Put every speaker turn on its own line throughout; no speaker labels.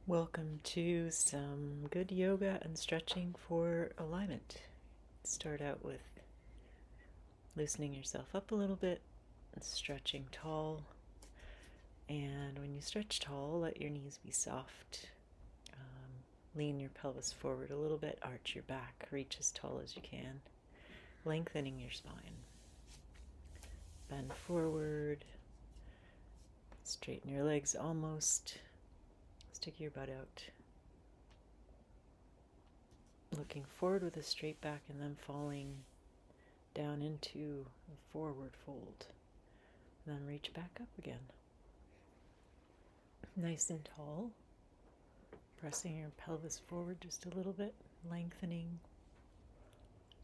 Welcome to some good yoga and stretching for alignment. Start out with loosening yourself up a little bit and stretching tall. And when you stretch tall, let your knees be soft. Lean your pelvis forward a little bit, arch your back, reach as tall as you can, lengthening your spine. Bend forward, straighten your legs almost, stick your butt out. Looking forward with a straight back and then falling down into a forward fold. And then reach back up again. Nice and tall. Pressing your pelvis forward just a little bit, lengthening,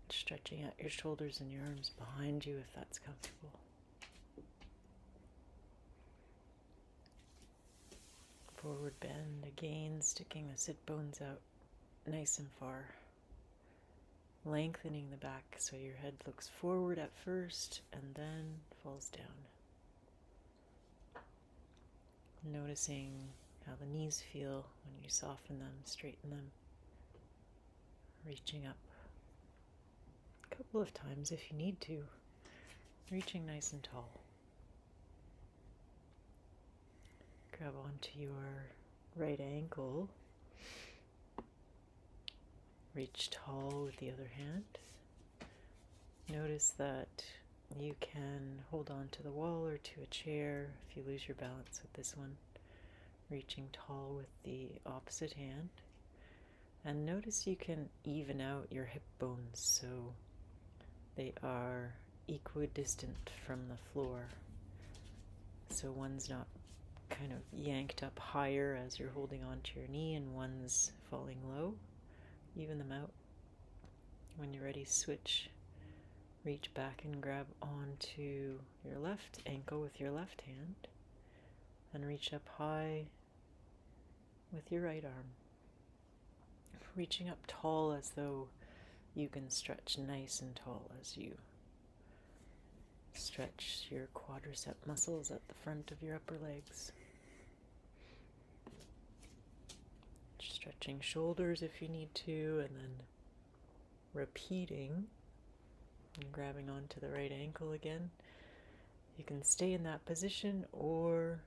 stretching out your shoulders and your arms behind you if that's comfortable. Forward bend again, sticking the sit bones out nice and far. Lengthening the back so your head looks forward at first and then falls down. Noticing how the knees feel when you soften them, straighten them. Reaching up a couple of times if you need to. Reaching nice and tall. Grab onto your right ankle. Reach tall with the other hand. Notice that you can hold on to the wall or to a chair if you lose your balance with this one. Reaching tall with the opposite hand. And notice you can even out your hip bones so they are equidistant from the floor. So one's not kind of yanked up higher as you're holding onto your knee and one's falling low. Even them out. When you're ready, switch. Reach back and grab onto your left ankle with your left hand and reach up high with your right arm. Reaching up tall as though you can stretch nice and tall as you stretch your quadricep muscles at the front of your upper legs. Stretching shoulders if you need to, and then repeating and grabbing onto the right ankle again. You can stay in that position, or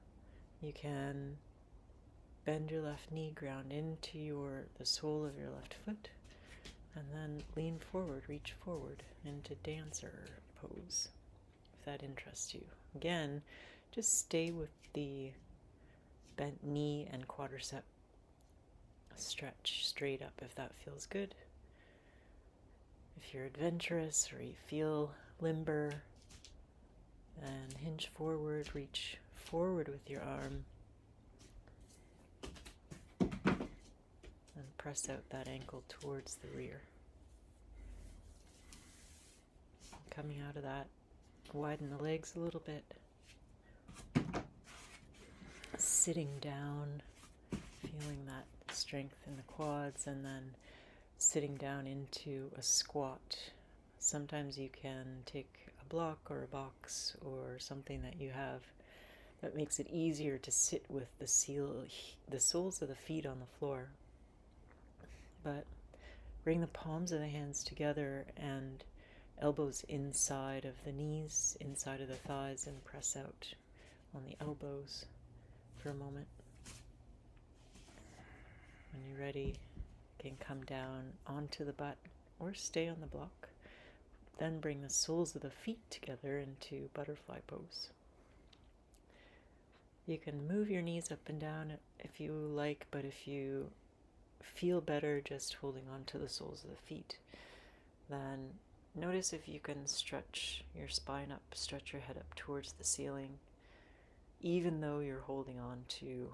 you can bend your left knee, ground into the sole of your left foot, and then lean forward, reach forward into dancer pose, if that interests you. Again, just stay with the bent knee and quadricep. Stretch straight up if that feels good. If you're adventurous or you feel limber, then hinge forward, reach forward with your arm, and press out that ankle towards the rear. Coming out of that, widen the legs a little bit. Sitting down, feeling that strength in the quads, and then sitting down into a squat. Sometimes you can take a block or a box or something that you have that makes it easier to sit with the soles of the feet on the floor. But bring the palms of the hands together and elbows inside of the knees, inside of the thighs, and press out on the elbows for a moment. When you're ready, you can come down onto the butt or stay on the block. Then bring the soles of the feet together into butterfly pose. You can move your knees up and down if you like, but if you feel better just holding on to the soles of the feet, then notice if you can stretch your spine up, stretch your head up towards the ceiling, even though you're holding on to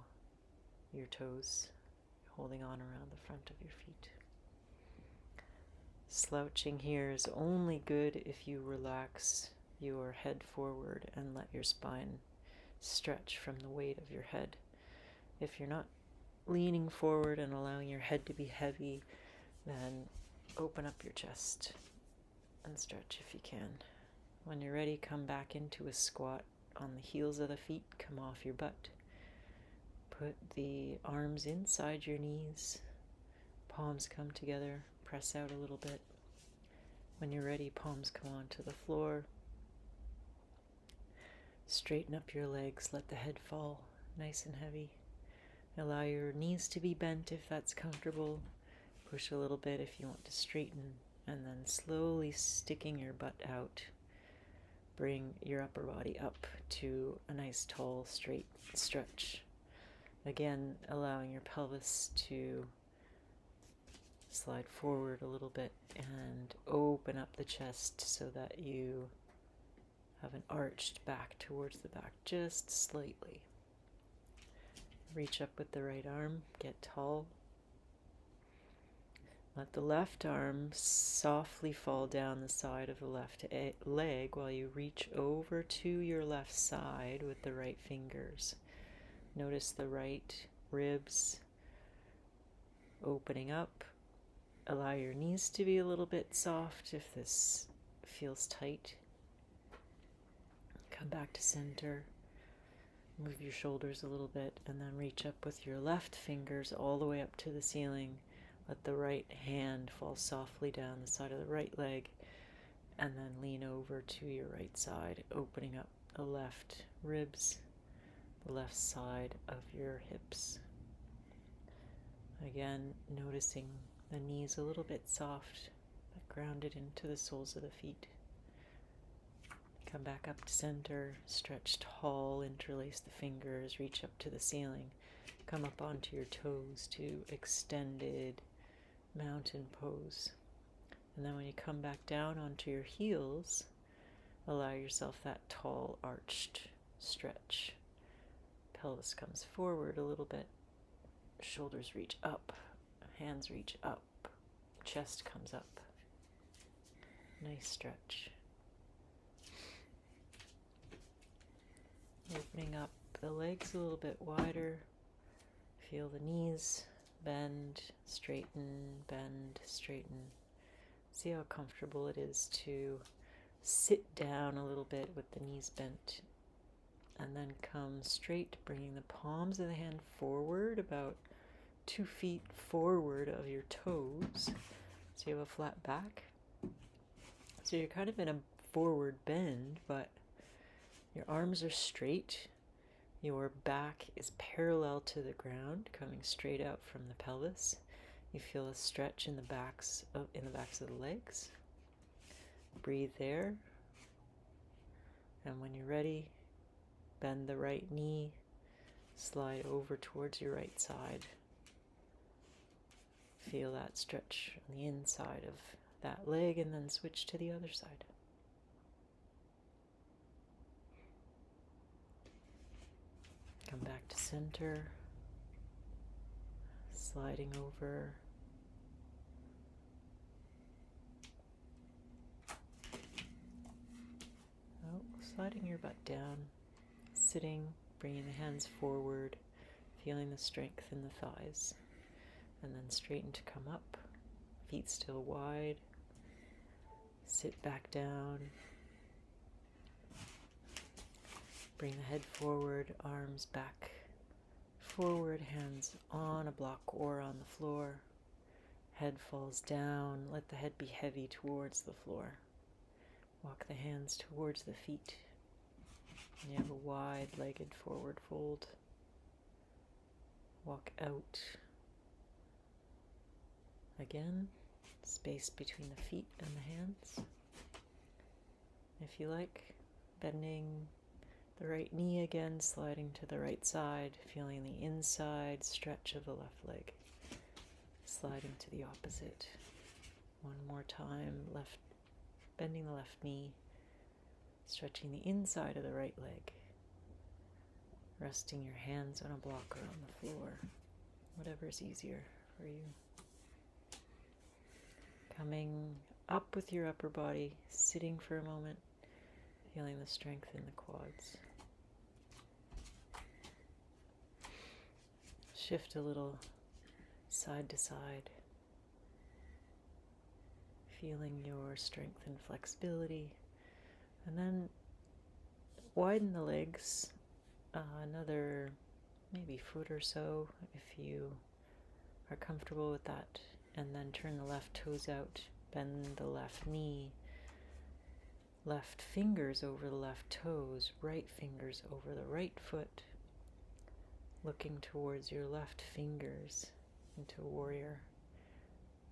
your toes, holding on around the front of your feet. Slouching here is only good if you relax your head forward and let your spine stretch from the weight of your head. If you're not leaning forward and allowing your head to be heavy, then open up your chest and stretch if you can. When you're ready, come back into a squat on the heels of the feet, come off your butt. Put the arms inside your knees, palms come together, press out a little bit. When you're ready, palms come onto the floor. Straighten up your legs, let the head fall nice and heavy. Allow your knees to be bent if that's comfortable. Push a little bit if you want to straighten, and then slowly sticking your butt out. Bring your upper body up to a nice tall straight stretch. Again, allowing your pelvis to slide forward a little bit and open up the chest so that you have an arched back towards the back, just slightly. Reach up with the right arm, get tall. Let the left arm softly fall down the side of the left leg while you reach over to your left side with the right fingers. Notice the right ribs opening up. Allow your knees to be a little bit soft if this feels tight. Come back to center. Move your shoulders a little bit and then reach up with your left fingers all the way up to the ceiling. Let the right hand fall softly down the side of the right leg and then lean over to your right side, opening up the left ribs, the left side of your hips. Again, noticing the knees a little bit soft, but grounded into the soles of the feet. Come back up to center, stretch tall, interlace the fingers, reach up to the ceiling. Come up onto your toes to extended mountain pose. And then when you come back down onto your heels, allow yourself that tall, arched stretch. Pelvis comes forward a little bit. Shoulders reach up, hands reach up, chest comes up. Nice stretch. Opening up the legs a little bit wider. Feel the knees bend, straighten, See how comfortable it is to sit down a little bit with the knees bent. And then come straight, bringing the palms of the hand forward, about 2 feet forward of your toes. So you have a flat back. So you're kind of in a forward bend, but your arms are straight. Your back is parallel to the ground, coming straight out from the pelvis. You feel a stretch in the backs of the legs. Breathe there. And when you're ready, bend the right knee, slide over towards your right side. Feel that stretch on the inside of that leg, and then switch to the other side. Come back to center, sliding over. Sliding your butt down, sitting, bringing the hands forward, feeling the strength in the thighs, and then straighten to come up, feet still wide, sit back down, bring the head forward, arms back forward, hands on a block or on the floor, head falls down, let the head be heavy towards the floor. Walk the hands towards the feet. And you have a wide-legged forward fold. Walk out. Again, space between the feet and the hands. If you like, bending the right knee again, sliding to the right side, feeling the inside stretch of the left leg. Sliding to the opposite. One more time, bending the left knee, stretching the inside of the right leg, resting your hands on a block or on the floor, whatever is easier for you. Coming up with your upper body, sitting for a moment, feeling the strength in the quads. Shift a little side to side, feeling your strength and flexibility, and then widen the legs another maybe foot or so if you are comfortable with that. And then turn the left toes out, bend the left knee, left fingers over the left toes, right fingers over the right foot, looking towards your left fingers into warrior.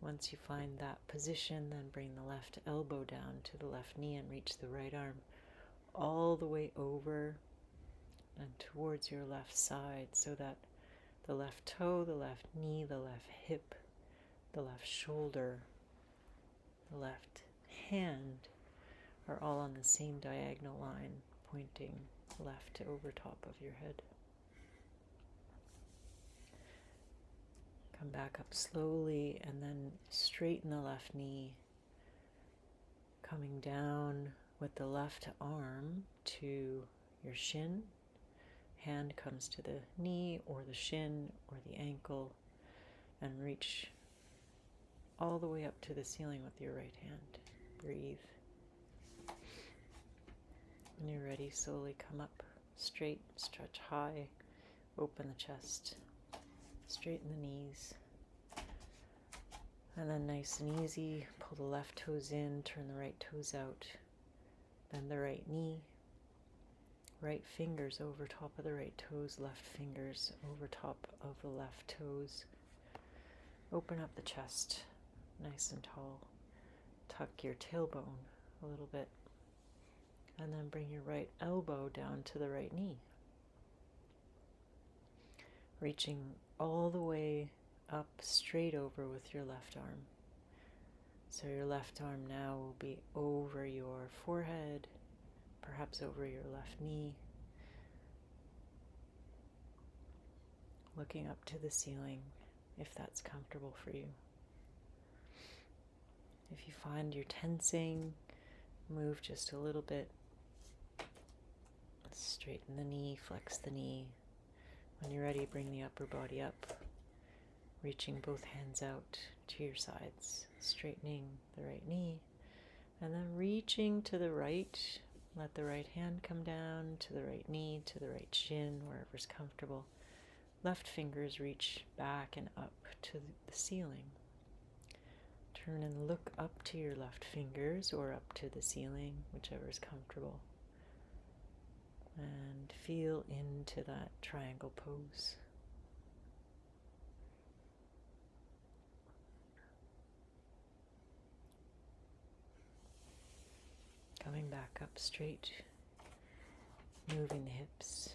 Once you find that position, then bring the left elbow down to the left knee and reach the right arm all the way over and towards your left side, so that the left toe, the left knee, the left hip, the left shoulder, the left hand are all on the same diagonal line, pointing left to over top of your head. Come back up slowly and then straighten the left knee, coming down with the left arm to your shin. Hand comes to the knee or the shin or the ankle, and reach all the way up to the ceiling with your right hand. Breathe. When you're ready, slowly come up straight, stretch high, open the chest, straighten the knees, and then nice and easy, pull the left toes in, turn the right toes out, bend the right knee, right fingers over top of the right toes, left fingers over top of the left toes. Open up the chest, nice and tall. Tuck your tailbone a little bit, and then bring your right elbow down to the right knee, reaching all the way up straight over with your left arm. So your left arm now will be over your forehead, perhaps over your left knee, looking up to the ceiling if that's comfortable for you. If you find you're tensing, move just a little bit. Straighten the knee, flex the knee. When you're ready, bring the upper body up, reaching both hands out to your sides, straightening the right knee, and then reaching to the right. Let the right hand come down to the right knee, to the right shin, wherever's comfortable. Left fingers reach back and up to the ceiling. Turn and look up to your left fingers or up to the ceiling, whichever is comfortable. And feel into that triangle pose. Coming back up straight, moving the hips,